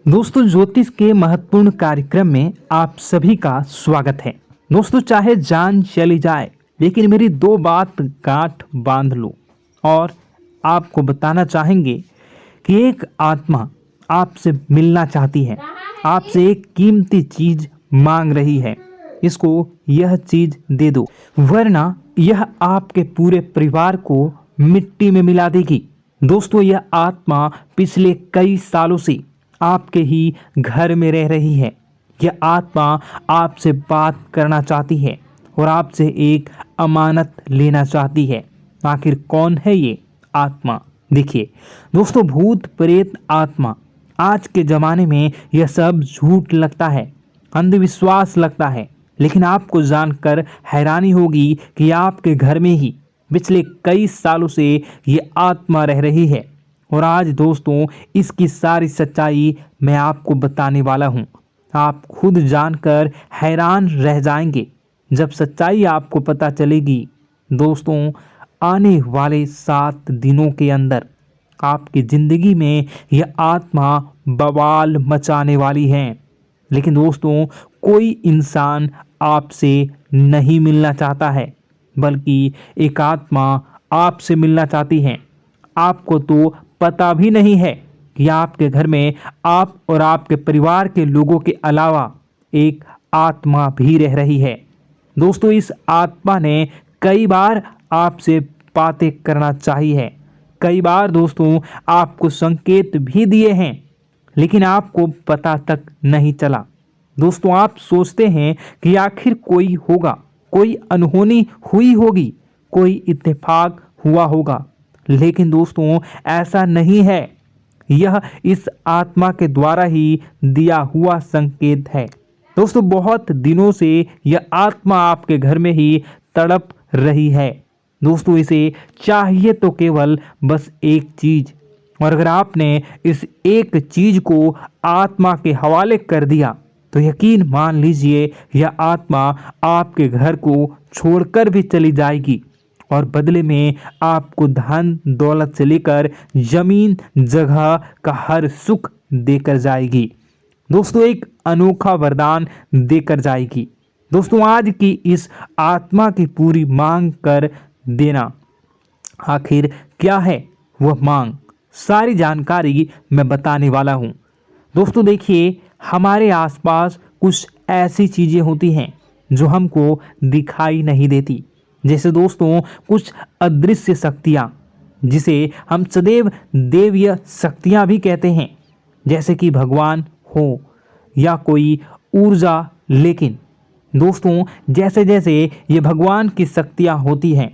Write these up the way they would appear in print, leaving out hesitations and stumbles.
दोस्तों, ज्योतिष के महत्वपूर्ण कार्यक्रम में आप सभी का स्वागत है। दोस्तों, चाहे जान चली जाए लेकिन मेरी दो बात गांठ बांध लो। और आपको बताना चाहेंगे कि एक आत्मा आपसे मिलना चाहती है, आपसे एक कीमती चीज मांग रही है। इसको यह चीज दे दो, वरना यह आपके पूरे परिवार को मिट्टी में मिला देगी। दोस्तों, यह आत्मा पिछले कई सालों से आपके ही घर में रह रही है। यह आत्मा आपसे बात करना चाहती है और आपसे एक अमानत लेना चाहती है। आखिर कौन है ये आत्मा? देखिए दोस्तों, भूत प्रेत आत्मा, आज के ज़माने में यह सब झूठ लगता है, अंधविश्वास लगता है, लेकिन आपको जानकर हैरानी होगी कि आपके घर में ही पिछले कई सालों से ये आत्मा रह रही है। और आज दोस्तों, इसकी सारी सच्चाई मैं आपको बताने वाला हूँ। आप खुद जानकर हैरान रह जाएंगे जब सच्चाई आपको पता चलेगी। दोस्तों, आने वाले 7 दिनों के अंदर आपकी ज़िंदगी में यह आत्मा बवाल मचाने वाली है। लेकिन दोस्तों, कोई इंसान आपसे नहीं मिलना चाहता है, बल्कि एक आत्मा आपसे मिलना चाहती है। आपको तो पता भी नहीं है कि आपके घर में आप और आपके परिवार के लोगों के अलावा एक आत्मा भी रह रही है। दोस्तों, इस आत्मा ने कई बार आपसे बातें करना चाहिए है, कई बार दोस्तों आपको संकेत भी दिए हैं, लेकिन आपको पता तक नहीं चला। दोस्तों, आप सोचते हैं कि आखिर कोई होगा, कोई अनहोनी हुई होगी, कोई इत्तेफाक हुआ होगा, लेकिन दोस्तों ऐसा नहीं है। यह इस आत्मा के द्वारा ही दिया हुआ संकेत है। दोस्तों, बहुत दिनों से यह आत्मा आपके घर में ही तड़प रही है। दोस्तों, इसे चाहिए तो केवल बस एक चीज, और अगर आपने इस एक चीज को आत्मा के हवाले कर दिया तो यकीन मान लीजिए यह आत्मा आपके घर को छोड़कर भी चली जाएगी और बदले में आपको धन दौलत से लेकर जमीन जगह का हर सुख देकर जाएगी। दोस्तों, एक अनोखा वरदान देकर जाएगी। दोस्तों, आज की इस आत्मा की पूरी मांग कर देना। आखिर क्या है वह मांग? सारी जानकारी मैं बताने वाला हूँ। दोस्तों देखिए, हमारे आसपास कुछ ऐसी चीज़ें होती हैं जो हमको दिखाई नहीं देती, जैसे दोस्तों कुछ अदृश्य शक्तियाँ, जिसे हम सदैव देवीय शक्तियाँ भी कहते हैं, जैसे कि भगवान हो या कोई ऊर्जा। लेकिन दोस्तों, जैसे जैसे ये भगवान की शक्तियाँ होती हैं,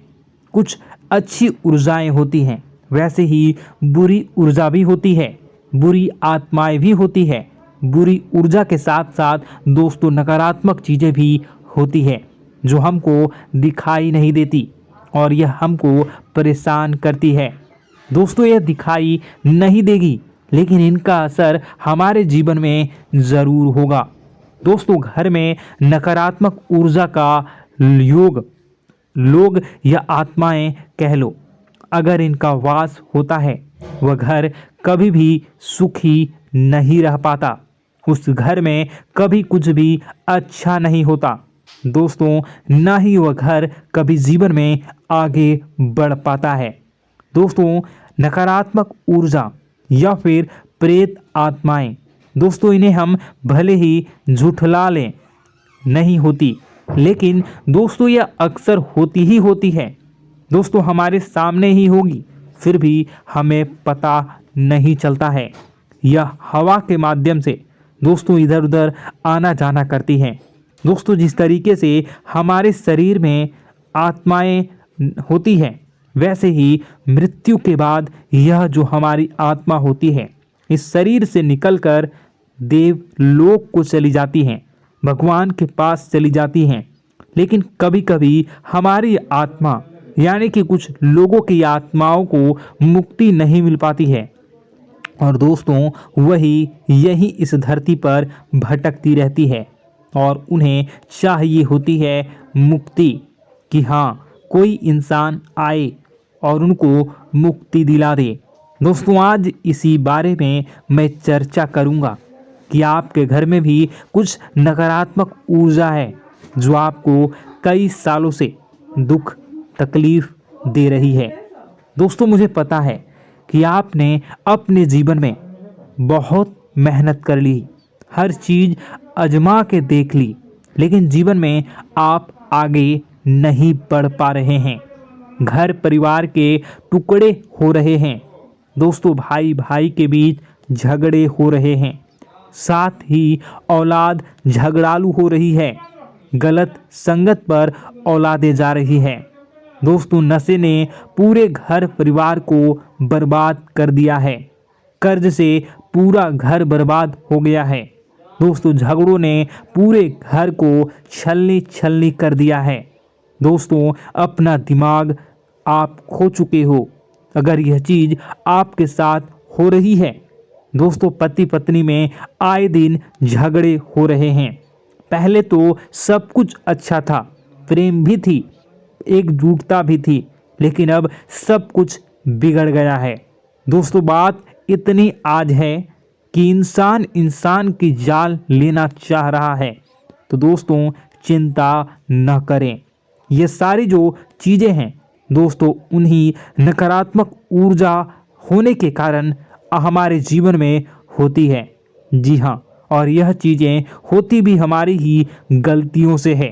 कुछ अच्छी ऊर्जाएं होती हैं, वैसे ही बुरी ऊर्जा भी होती है, बुरी आत्माएं भी होती है। बुरी ऊर्जा के साथ साथ दोस्तों नकारात्मक चीज़ें भी होती है जो हमको दिखाई नहीं देती और यह हमको परेशान करती है। दोस्तों, यह दिखाई नहीं देगी, लेकिन इनका असर हमारे जीवन में ज़रूर होगा। दोस्तों, घर में नकारात्मक ऊर्जा का योग, लोग या आत्माएं कह लो, अगर इनका वास होता है, वह घर कभी भी सुखी नहीं रह पाता। उस घर में कभी कुछ भी अच्छा नहीं होता। दोस्तों, ना ही वह घर कभी जीवन में आगे बढ़ पाता है। दोस्तों, नकारात्मक ऊर्जा या फिर प्रेत आत्माएं, दोस्तों इन्हें हम भले ही झुठला लें नहीं होती, लेकिन दोस्तों यह अक्सर होती ही होती है। दोस्तों, हमारे सामने ही होगी, फिर भी हमें पता नहीं चलता है। यह हवा के माध्यम से दोस्तों इधर उधर आना जाना करती हैं। दोस्तों, जिस तरीके से हमारे शरीर में आत्माएं होती हैं, वैसे ही मृत्यु के बाद यह जो हमारी आत्मा होती है, इस शरीर से निकलकर देवलोक को चली जाती हैं, भगवान के पास चली जाती हैं। लेकिन कभी कभी हमारी आत्मा यानी कि कुछ लोगों की आत्माओं को मुक्ति नहीं मिल पाती है, और दोस्तों वही यही इस धरती पर भटकती रहती है और उन्हें चाहिए होती है मुक्ति, कि हाँ कोई इंसान आए और उनको मुक्ति दिला दे। दोस्तों, आज इसी बारे में मैं चर्चा करूँगा कि आपके घर में भी कुछ नकारात्मक ऊर्जा है जो आपको कई सालों से दुख तकलीफ दे रही है। दोस्तों, मुझे पता है कि आपने अपने जीवन में बहुत मेहनत कर ली, हर चीज़ आजमा के देख ली, लेकिन जीवन में आप आगे नहीं बढ़ पा रहे हैं। घर परिवार के टुकड़े हो रहे हैं। दोस्तों, भाई भाई के बीच झगड़े हो रहे हैं। साथ ही औलाद झगड़ालू हो रही है। गलत संगत पर औलादें जा रही है। दोस्तों, नशे ने पूरे घर परिवार को बर्बाद कर दिया है। कर्ज से पूरा घर बर्बाद हो गया है। दोस्तों, झगड़ों ने पूरे घर को छलनी छलनी कर दिया है। दोस्तों, अपना दिमाग आप खो चुके हो अगर यह चीज़ आपके साथ हो रही है। दोस्तों, पति पत्नी में आए दिन झगड़े हो रहे हैं। पहले तो सब कुछ अच्छा था, प्रेम भी थी, एकजुटता भी थी, लेकिन अब सब कुछ बिगड़ गया है। दोस्तों, बात इतनी आज है कि इंसान इंसान की जान लेना चाह रहा है। तो दोस्तों, चिंता न करें। ये सारी जो चीज़ें हैं दोस्तों, उन्हीं नकारात्मक ऊर्जा होने के कारण हमारे जीवन में होती है। जी हाँ, और यह चीज़ें होती भी हमारी ही गलतियों से है।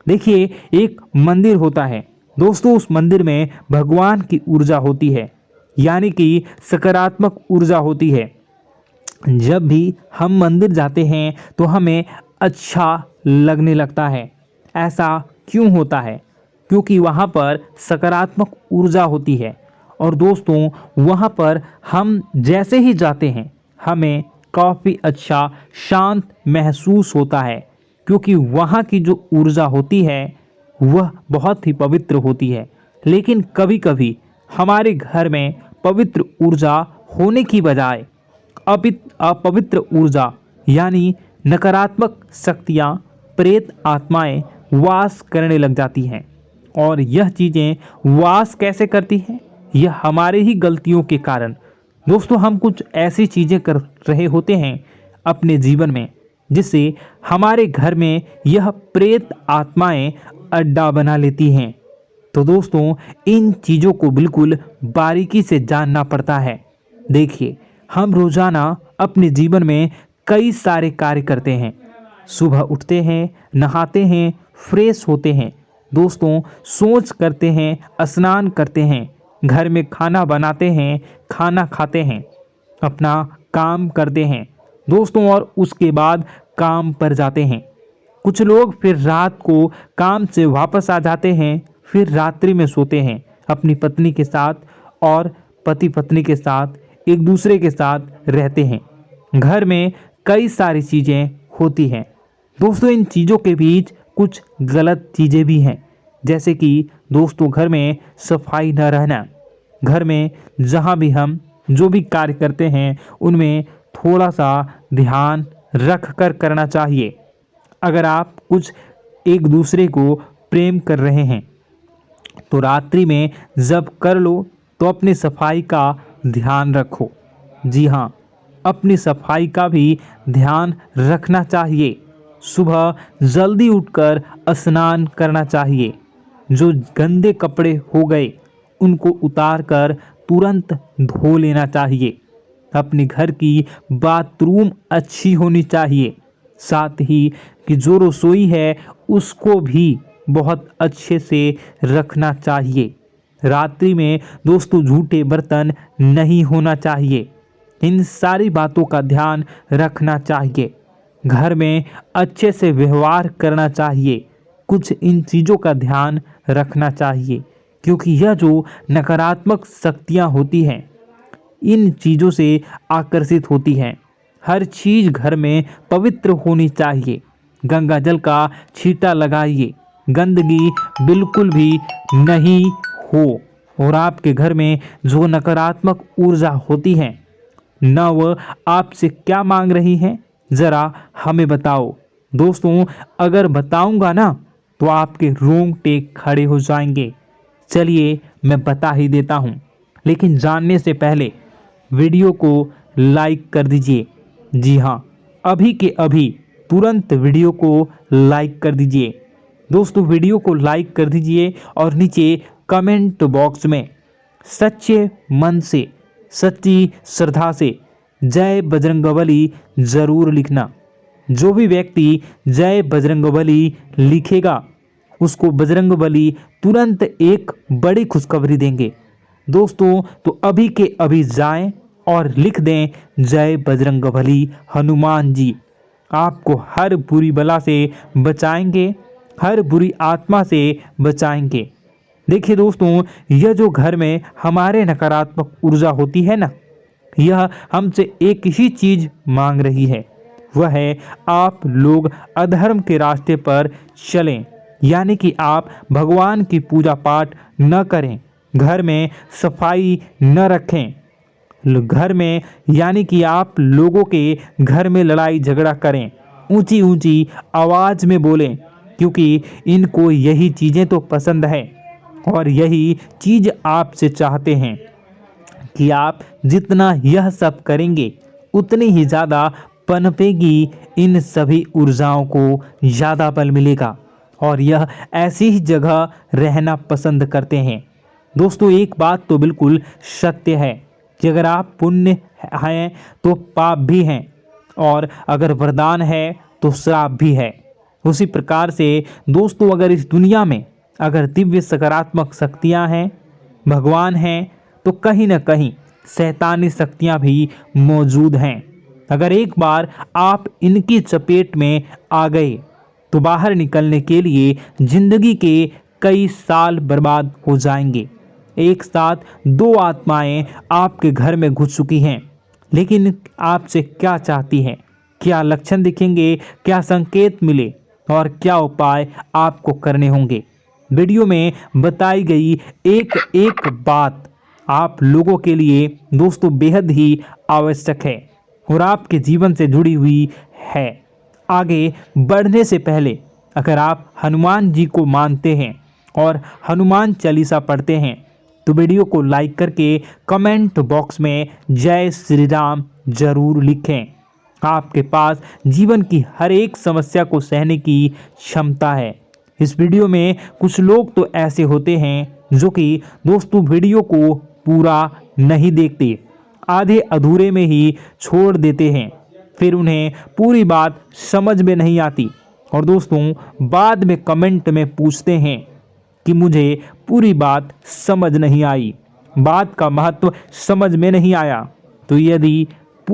देखिए, एक मंदिर होता है दोस्तों, उस मंदिर में भगवान की ऊर्जा होती है, यानी कि सकारात्मक ऊर्जा होती है। जब भी हम मंदिर जाते हैं तो हमें अच्छा लगने लगता है। ऐसा क्यों होता है? क्योंकि वहाँ पर सकारात्मक ऊर्जा होती है। और दोस्तों, वहाँ पर हम जैसे ही जाते हैं हमें काफ़ी अच्छा शांत महसूस होता है, क्योंकि वहाँ की जो ऊर्जा होती है वह बहुत ही पवित्र होती है। लेकिन कभी कभी हमारे घर में पवित्र ऊर्जा होने की बजाय अपवित्र ऊर्जा यानी नकारात्मक शक्तियाँ, प्रेत आत्माएं वास करने लग जाती हैं। और यह चीज़ें वास कैसे करती हैं? यह हमारे ही गलतियों के कारण। दोस्तों, हम कुछ ऐसी चीज़ें कर रहे होते हैं अपने जीवन में जिससे हमारे घर में यह प्रेत आत्माएं अड्डा बना लेती हैं। तो दोस्तों, इन चीज़ों को बिल्कुल बारीकी से जानना पड़ता है। देखिए, हम रोज़ाना अपने जीवन में कई सारे कार्य करते हैं। सुबह उठते हैं, नहाते हैं, फ्रेश होते हैं। दोस्तों, सोच करते हैं, स्नान करते हैं, घर में खाना बनाते हैं, खाना खाते हैं, अपना काम करते हैं दोस्तों, और उसके बाद काम पर जाते हैं। कुछ लोग फिर रात को काम से वापस आ जाते हैं, फिर रात्रि में सोते हैं अपनी पत्नी के साथ, और पति पत्नी के साथ एक दूसरे के साथ रहते हैं। घर में कई सारी चीज़ें होती हैं दोस्तों। इन चीज़ों के बीच कुछ गलत चीज़ें भी हैं, जैसे कि दोस्तों, घर में सफाई न रहना। घर में जहाँ भी हम जो भी कार्य करते हैं उनमें थोड़ा सा ध्यान रख कर करना चाहिए। अगर आप कुछ एक दूसरे को प्रेम कर रहे हैं तो रात्रि में जब कर लो तो अपनी सफाई का ध्यान रखो। जी हाँ, अपनी सफाई का भी ध्यान रखना चाहिए। सुबह जल्दी उठकर स्नान करना चाहिए। जो गंदे कपड़े हो गए उनको उतार कर तुरंत धो लेना चाहिए। अपने घर की बाथरूम अच्छी होनी चाहिए। साथ ही कि जो रसोई है उसको भी बहुत अच्छे से रखना चाहिए। रात्रि में दोस्तों, झूठे बर्तन नहीं होना चाहिए। इन सारी बातों का ध्यान रखना चाहिए। घर में अच्छे से व्यवहार करना चाहिए। कुछ इन चीज़ों का ध्यान रखना चाहिए, क्योंकि यह जो नकारात्मक शक्तियाँ होती हैं इन चीज़ों से आकर्षित होती हैं। हर चीज़ घर में पवित्र होनी चाहिए। गंगा जल का छींटा लगाइए, गंदगी बिल्कुल भी नहीं हो। और आपके घर में जो नकारात्मक ऊर्जा होती है न वह आपसे क्या मांग रही है, ज़रा हमें बताओ। दोस्तों, अगर बताऊंगा ना तो आपके रोंगटे खड़े हो जाएंगे। चलिए मैं बता ही देता हूँ, लेकिन जानने से पहले वीडियो को लाइक कर दीजिए। जी हाँ, अभी के अभी तुरंत वीडियो को लाइक कर दीजिए। दोस्तों वीडियो को लाइक कर दीजिए और नीचे कमेंट बॉक्स में सच्चे मन से, सच्ची श्रद्धा से जय बजरंगबली ज़रूर लिखना। जो भी व्यक्ति जय बजरंगबली लिखेगा उसको बजरंगबली तुरंत एक बड़ी खुशखबरी देंगे। दोस्तों तो अभी के अभी जाएं और लिख दें जय बजरंगबली हनुमान जी, आपको हर बुरी बला से बचाएंगे, हर बुरी आत्मा से बचाएंगे। देखिए दोस्तों, यह जो घर में हमारे नकारात्मक ऊर्जा होती है ना, यह हमसे एक ही चीज़ मांग रही है, वह है आप लोग अधर्म के रास्ते पर चलें, यानी कि आप भगवान की पूजा पाठ न करें, घर में सफाई न रखें, घर में यानी कि आप लोगों के घर में लड़ाई झगड़ा करें, ऊंची ऊंची आवाज़ में बोलें, क्योंकि इनको यही चीज़ें तो पसंद है और यही चीज़ आपसे चाहते हैं कि आप जितना यह सब करेंगे उतनी ही ज़्यादा पनपेगी इन सभी ऊर्जाओं को ज़्यादा बल मिलेगा और यह ऐसी ही जगह रहना पसंद करते हैं। दोस्तों एक बात तो बिल्कुल सत्य है कि अगर आप पुण्य हैं तो पाप भी हैं और अगर वरदान है तो श्राप भी है। उसी प्रकार से दोस्तों अगर इस दुनिया में अगर दिव्य सकारात्मक शक्तियां हैं, भगवान हैं, तो कहीं ना कहीं शैतानी शक्तियां भी मौजूद हैं। अगर एक बार आप इनकी चपेट में आ गए तो बाहर निकलने के लिए जिंदगी के कई साल बर्बाद हो जाएंगे। एक साथ दो आत्माएं आपके घर में घुस चुकी हैं, लेकिन आपसे क्या चाहती हैं, क्या लक्षण दिखेंगे, क्या संकेत मिले और क्या उपाय आपको करने होंगे। वीडियो में बताई गई एक एक बात आप लोगों के लिए दोस्तों बेहद ही आवश्यक है और आपके जीवन से जुड़ी हुई है। आगे बढ़ने से पहले अगर आप हनुमान जी को मानते हैं और हनुमान चालीसा पढ़ते हैं तो वीडियो को लाइक करके कमेंट बॉक्स में जय श्री राम जरूर लिखें। आपके पास जीवन की हर एक समस्या को सहने की क्षमता है। इस वीडियो में कुछ लोग तो ऐसे होते हैं जो कि दोस्तों वीडियो को पूरा नहीं देखते, आधे अधूरे में ही छोड़ देते हैं, फिर उन्हें पूरी बात समझ में नहीं आती और दोस्तों बाद में कमेंट में पूछते हैं कि मुझे पूरी बात समझ नहीं आई, बात का महत्व समझ में नहीं आया। तो यदि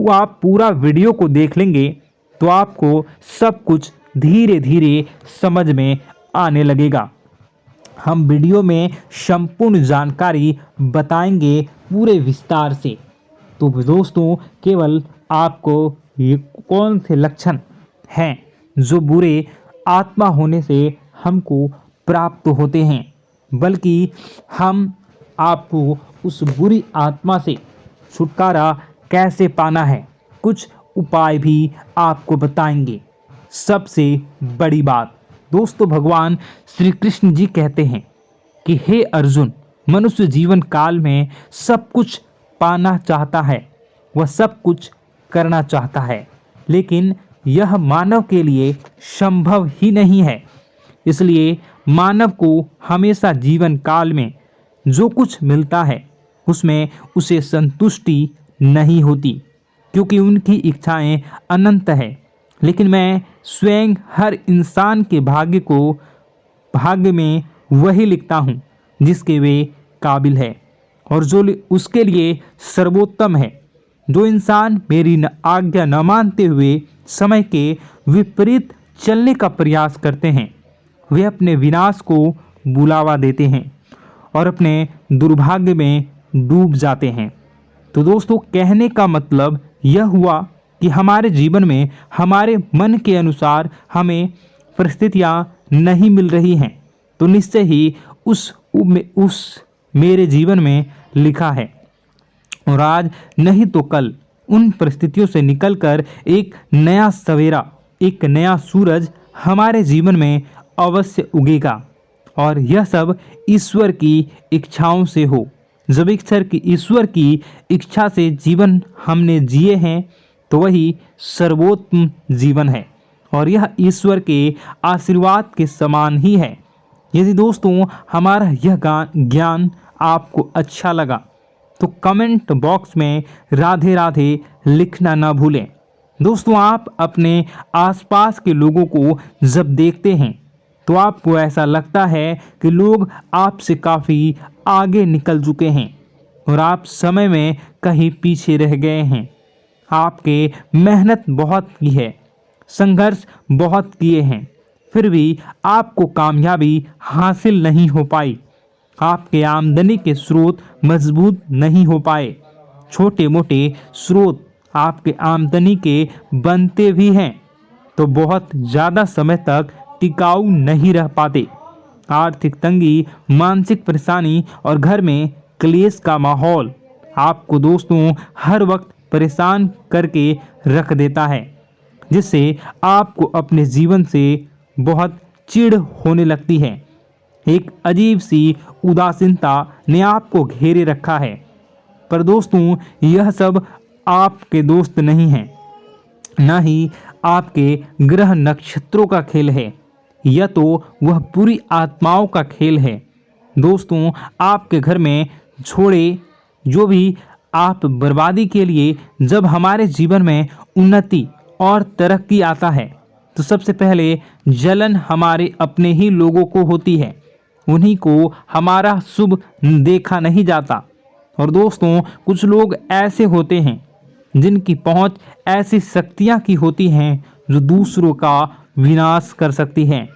आप पूरा वीडियो को देख लेंगे तो आपको सब कुछ धीरे धीरे समझ में आने लगेगा। हम वीडियो में संपूर्ण जानकारी बताएंगे पूरे विस्तार से। तो दोस्तों केवल आपको ये कौन से लक्षण हैं जो बुरे आत्मा होने से हमको प्राप्त होते हैं, बल्कि हम आपको उस बुरी आत्मा से छुटकारा कैसे पाना है, कुछ उपाय भी आपको बताएंगे। सबसे बड़ी बात दोस्तों, भगवान श्री कृष्ण जी कहते हैं कि हे अर्जुन, मनुष्य जीवन काल में सब कुछ पाना चाहता है, वह सब कुछ करना चाहता है, लेकिन यह मानव के लिए संभव ही नहीं है। इसलिए मानव को हमेशा जीवन काल में जो कुछ मिलता है उसमें उसे संतुष्टि नहीं होती, क्योंकि उनकी इच्छाएं अनंत है। लेकिन मैं स्वयं हर इंसान के भाग्य में वही लिखता हूँ जिसके वे काबिल है और जो उसके लिए सर्वोत्तम है। जो इंसान मेरी आज्ञा न मानते हुए समय के विपरीत चलने का प्रयास करते हैं, वे अपने विनाश को बुलावा देते हैं और अपने दुर्भाग्य में डूब जाते हैं। तो दोस्तों कहने का मतलब यह हुआ कि हमारे जीवन में हमारे मन के अनुसार हमें परिस्थितियां नहीं मिल रही हैं, तो निश्चय ही उस मेरे जीवन में लिखा है और आज नहीं तो कल उन परिस्थितियों से निकलकर एक नया सवेरा, एक नया सूरज हमारे जीवन में अवश्य उगेगा और यह सब ईश्वर की इच्छाओं से हो। जब ईश्वर की इच्छा से जीवन हमने जिए हैं तो वही सर्वोत्तम जीवन है और यह ईश्वर के आशीर्वाद के समान ही है। यदि दोस्तों हमारा यह ज्ञान आपको अच्छा लगा तो कमेंट बॉक्स में राधे राधे लिखना ना भूलें। दोस्तों आप अपने आसपास के लोगों को जब देखते हैं तो आपको ऐसा लगता है कि लोग आपसे काफ़ी आगे निकल चुके हैं और आप समय में कहीं पीछे रह गए हैं। आपके मेहनत बहुत की है, संघर्ष बहुत किए हैं, फिर भी आपको कामयाबी हासिल नहीं हो पाई। आपके आमदनी के स्रोत मजबूत नहीं हो पाए। छोटे मोटे स्रोत आपके आमदनी के बनते भी हैं तो बहुत ज़्यादा समय तक टिकाऊ नहीं रह पाते। आर्थिक तंगी, मानसिक परेशानी और घर में क्लेश का माहौल आपको दोस्तों हर वक्त परेशान करके रख देता है, जिससे आपको अपने जीवन से बहुत चिढ़ होने लगती है। एक अजीब सी उदासीनता ने आपको घेरे रखा है। पर दोस्तों यह सब आपके दोस्त नहीं हैं, न ही आपके ग्रह नक्षत्रों का खेल है, यह तो वह बुरी आत्माओं का खेल है। दोस्तों आपके घर में छोड़े जो भी आप बर्बादी के लिए जब हमारे जीवन में उन्नति और तरक्की आता है तो सबसे पहले जलन हमारे अपने ही लोगों को होती है। उन्हीं को हमारा शुभ देखा नहीं जाता। और दोस्तों कुछ लोग ऐसे होते हैं जिनकी पहुंच ऐसी शक्तियां की होती हैं जो दूसरों का विनाश कर सकती हैं।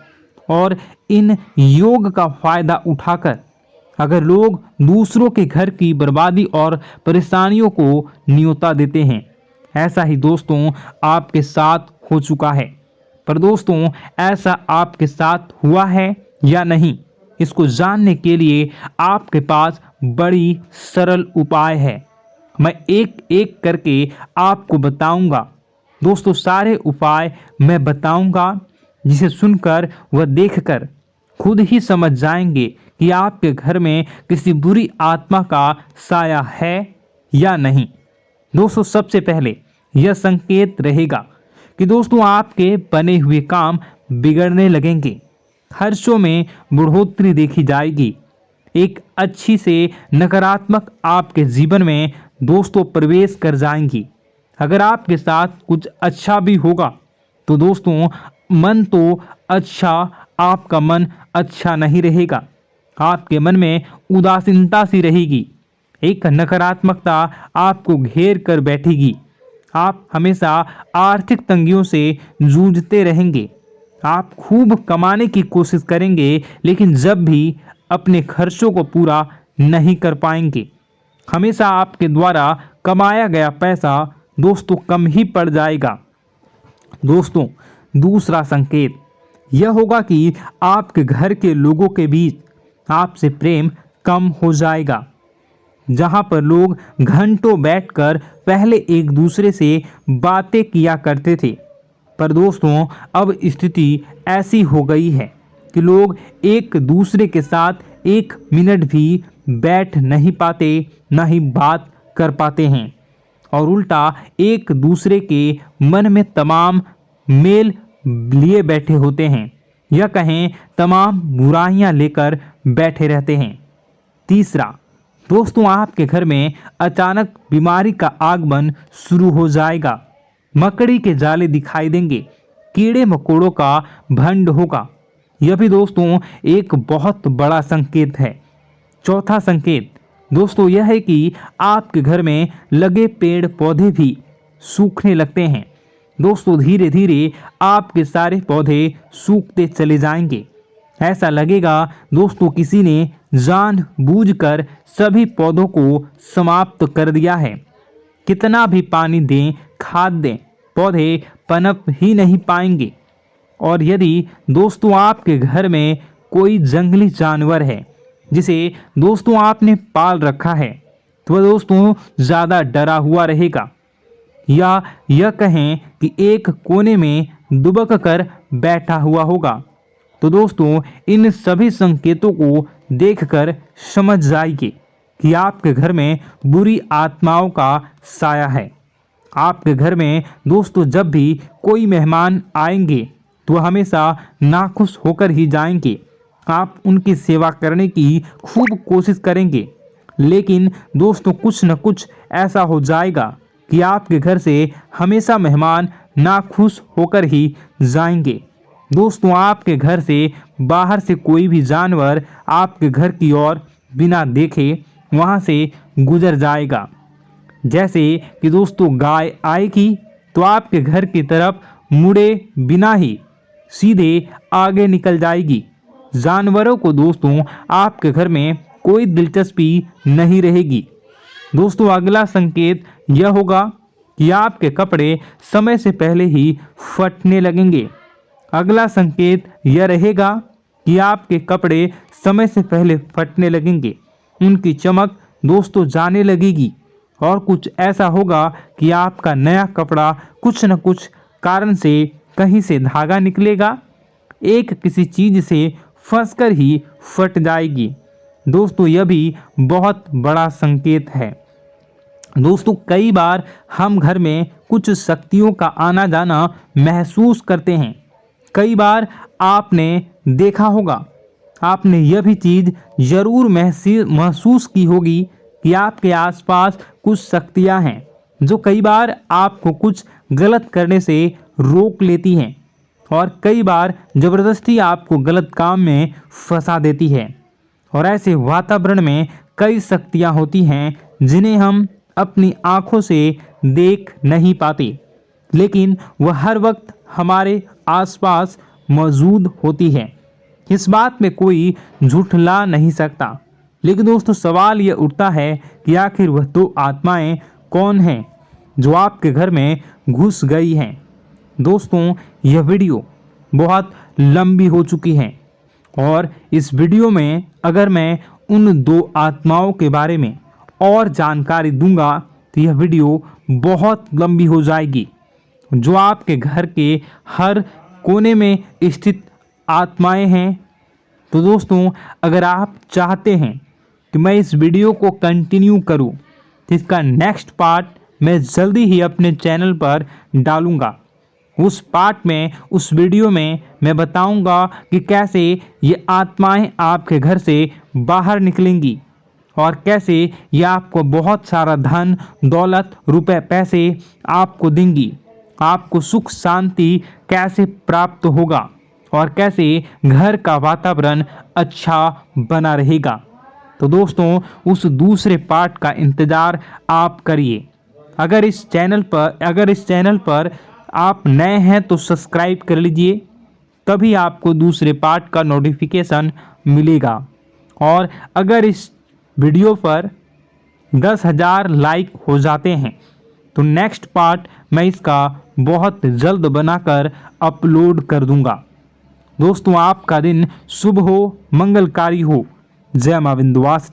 और इन योग का फायदा उठाकर अगर लोग दूसरों के घर की बर्बादी और परेशानियों को न्योता देते हैं, ऐसा ही दोस्तों आपके साथ हो चुका है। पर दोस्तों ऐसा आपके साथ हुआ है या नहीं, इसको जानने के लिए आपके पास बड़ी सरल उपाय है। मैं एक एक करके आपको बताऊंगा। दोस्तों सारे उपाय मैं बताऊंगा, जिसे सुनकर व देखकर खुद ही समझ जाएंगे कि आपके घर में किसी बुरी आत्मा का साया है या नहीं। दोस्तों सबसे पहले यह संकेत रहेगा कि दोस्तों आपके बने हुए काम बिगड़ने लगेंगे, खर्चों में बढ़ोतरी देखी जाएगी, एक अच्छी से नकारात्मक आपके जीवन में दोस्तों प्रवेश कर जाएंगी। अगर आपके साथ कुछ अच्छा भी होगा तो दोस्तों मन तो अच्छा, आपका मन अच्छा नहीं रहेगा। आपके मन में उदासीनता सी रहेगी, एक नकारात्मकता आपको घेर कर बैठेगी। आप हमेशा आर्थिक तंगियों से जूझते रहेंगे। आप खूब कमाने की कोशिश करेंगे लेकिन जब भी अपने खर्चों को पूरा नहीं कर पाएंगे। हमेशा आपके द्वारा कमाया गया पैसा दोस्तों कम ही पड़ जाएगा। दोस्तों दूसरा संकेत यह होगा कि आपके घर के लोगों के बीच आपसे प्रेम कम हो जाएगा। जहां पर लोग घंटों बैठकर पहले एक दूसरे से बातें किया करते थे, पर दोस्तों अब स्थिति ऐसी हो गई है कि लोग एक दूसरे के साथ एक मिनट भी बैठ नहीं पाते, ना ही बात कर पाते हैं और उल्टा एक दूसरे के मन में तमाम मेल लिए बैठे होते हैं, या कहें तमाम बुराइयां लेकर बैठे रहते हैं। तीसरा दोस्तों आपके घर में अचानक बीमारी का आगमन शुरू हो जाएगा। मकड़ी के जाले दिखाई देंगे, कीड़े मकोड़ों का भंड होगा। यह भी दोस्तों एक बहुत बड़ा संकेत है। चौथा संकेत दोस्तों यह है कि आपके घर में लगे पेड़ पौधे भी सूखने लगते हैं। दोस्तों धीरे धीरे आपके सारे पौधे सूखते चले जाएंगे। ऐसा लगेगा दोस्तों किसी ने जानबूझकर सभी पौधों को समाप्त कर दिया है। कितना भी पानी दें, खाद दें, पौधे पनप ही नहीं पाएंगे। और यदि दोस्तों आपके घर में कोई जंगली जानवर है जिसे दोस्तों आपने पाल रखा है तो वह दोस्तों ज़्यादा डरा हुआ रहेगा, या यह कहें कि एक कोने में दुबक कर बैठा हुआ होगा, तो दोस्तों इन सभी संकेतों को देखकर समझ जाइए कि आपके घर में बुरी आत्माओं का साया है। आपके घर में दोस्तों जब भी कोई मेहमान आएंगे तो हमेशा नाखुश होकर ही जाएंगे। आप उनकी सेवा करने की खूब कोशिश करेंगे, लेकिन दोस्तों कुछ न कुछ ऐसा हो जाएगा कि आपके घर से हमेशा मेहमान नाखुश होकर ही जाएंगे। दोस्तों आपके घर से बाहर से कोई भी जानवर आपके घर की ओर बिना देखे वहां से गुजर जाएगा। जैसे कि दोस्तों गाय आएगी तो आपके घर की तरफ मुड़े बिना ही सीधे आगे निकल जाएगी। जानवरों को दोस्तों आपके घर में कोई दिलचस्पी नहीं रहेगी। दोस्तों अगला संकेत यह होगा कि आपके कपड़े समय से पहले ही फटने लगेंगे। अगला संकेत यह रहेगा कि आपके कपड़े समय से पहले फटने लगेंगे, उनकी चमक दोस्तों जाने लगेगी और कुछ ऐसा होगा कि आपका नया कपड़ा कुछ न कुछ कारण से कहीं से धागा निकलेगा, एक किसी चीज से फंसकर ही फट जाएगी। दोस्तों यह भी बहुत बड़ा संकेत है। दोस्तों कई बार हम घर में कुछ शक्तियों का आना जाना महसूस करते हैं। कई बार आपने देखा होगा, आपने यह भी चीज़ ज़रूर महसूस की होगी कि आपके आसपास कुछ शक्तियां हैं जो कई बार आपको कुछ गलत करने से रोक लेती हैं और कई बार ज़बरदस्ती आपको गलत काम में फंसा देती है। और ऐसे वातावरण में कई शक्तियां होती हैं जिन्हें हम अपनी आँखों से देख नहीं पाते, लेकिन वह हर वक्त हमारे आसपास मौजूद होती है। इस बात में कोई झूठला नहीं सकता। लेकिन दोस्तों सवाल यह उठता है कि आखिर वह दो आत्माएं कौन हैं जो आपके घर में घुस गई हैं। दोस्तों यह वीडियो बहुत लंबी हो चुकी है और इस वीडियो में अगर मैं उन दो आत्माओं के बारे में और जानकारी दूंगा तो यह वीडियो बहुत लंबी हो जाएगी। जो आपके घर के हर कोने में स्थित आत्माएं हैं। तो दोस्तों अगर आप चाहते हैं कि मैं इस वीडियो को कंटिन्यू करूं तो इसका नेक्स्ट पार्ट मैं जल्दी ही अपने चैनल पर डालूंगा। उस पार्ट में, उस वीडियो में मैं बताऊंगा कि कैसे ये आत्माएं आपके घर से बाहर निकलेंगी और कैसे ये आपको बहुत सारा धन दौलत रुपए पैसे आपको देंगी, आपको सुख शांति कैसे प्राप्त होगा और कैसे घर का वातावरण अच्छा बना रहेगा। तो दोस्तों उस दूसरे पार्ट का इंतज़ार आप करिए। अगर इस चैनल पर आप नए हैं तो सब्सक्राइब कर लीजिए, तभी आपको दूसरे पार्ट का नोटिफिकेशन मिलेगा। और अगर इस वीडियो पर 10,000 लाइक हो जाते हैं तो नेक्स्ट पार्ट मैं इसका बहुत जल्द बनाकर अपलोड कर दूंगा। दोस्तों आपका दिन शुभ हो, मंगलकारी हो। जय मां विंध्यवासिनी।